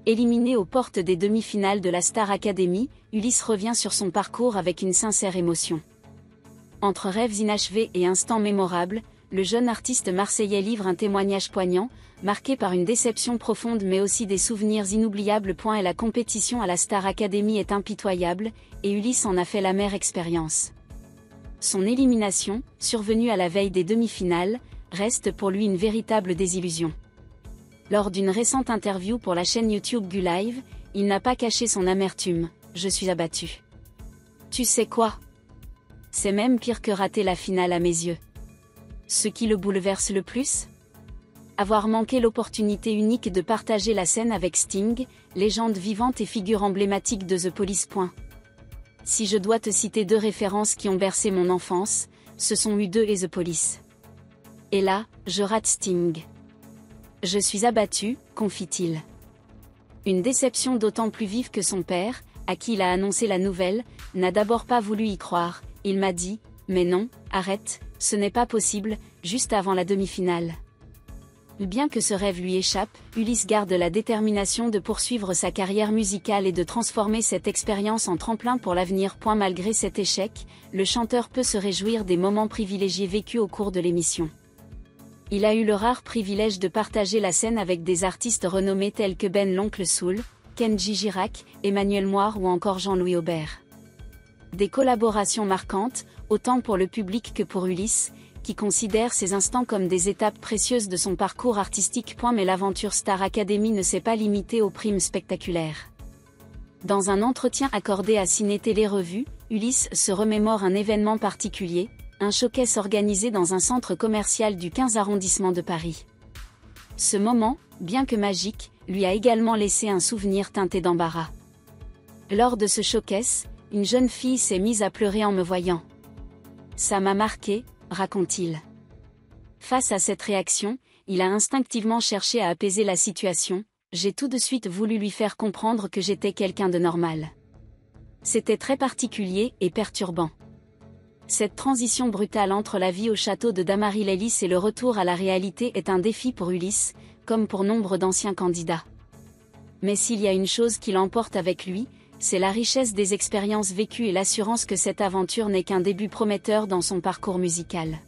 Éliminé aux portes des demi-finales de la Star Academy, Ulysse revient sur son parcours avec une sincère émotion. Entre rêves inachevés et instants mémorables, le jeune artiste marseillais livre un témoignage poignant, marqué par une déception profonde mais aussi des souvenirs inoubliables. Et la compétition à la Star Academy est impitoyable, et Ulysse en a fait l'amère expérience. Son élimination, survenue à la veille des demi-finales, reste pour lui une véritable désillusion. Lors d'une récente interview pour la chaîne YouTube Gulive, il n'a pas caché son amertume. « Je suis abattu. Tu sais quoi ? C'est même pire que rater la finale à mes yeux. Ce qui le bouleverse le plus ? Avoir manqué l'opportunité unique de partager la scène avec Sting, légende vivante et figure emblématique de The Police. Si je dois te citer deux références qui ont bercé mon enfance, ce sont U2 et The Police. Et là, je rate Sting. Je suis abattu, confie-t-il. Une déception d'autant plus vive que son père, à qui il a annoncé la nouvelle, n'a d'abord pas voulu y croire. Il m'a dit « Mais non, arrête, ce n'est pas possible », juste avant la demi-finale. Bien que ce rêve lui échappe, Ulysse garde la détermination de poursuivre sa carrière musicale et de transformer cette expérience en tremplin pour l'avenir. Malgré cet échec, le chanteur peut se réjouir des moments privilégiés vécus au cours de l'émission. Il a eu le rare privilège de partager la scène avec des artistes renommés tels que Ben l'Oncle Soul, Kenji Girac, Emmanuel Moir ou encore Jean-Louis Aubert. Des collaborations marquantes, autant pour le public que pour Ulysse, qui considère ces instants comme des étapes précieuses de son parcours artistique. Mais l'aventure Star Academy ne s'est pas limitée aux primes spectaculaires. Dans un entretien accordé à Ciné Télé Revue, Ulysse se remémore un événement particulier, un showcase organisé dans un centre commercial du 15 arrondissement de Paris. Ce moment, bien que magique, lui a également laissé un souvenir teinté d'embarras. Lors de ce showcase, une jeune fille s'est mise à pleurer en me voyant. Ça m'a marqué, raconte-t-il. Face à cette réaction, il a instinctivement cherché à apaiser la situation. J'ai tout de suite voulu lui faire comprendre que j'étais quelqu'un de normal. C'était très particulier et perturbant. Cette transition brutale entre la vie au château de Damary-lès-Lys et le retour à la réalité est un défi pour Ulysse, comme pour nombre d'anciens candidats. Mais s'il y a une chose qui l'emporte avec lui, c'est la richesse des expériences vécues et l'assurance que cette aventure n'est qu'un début prometteur dans son parcours musical.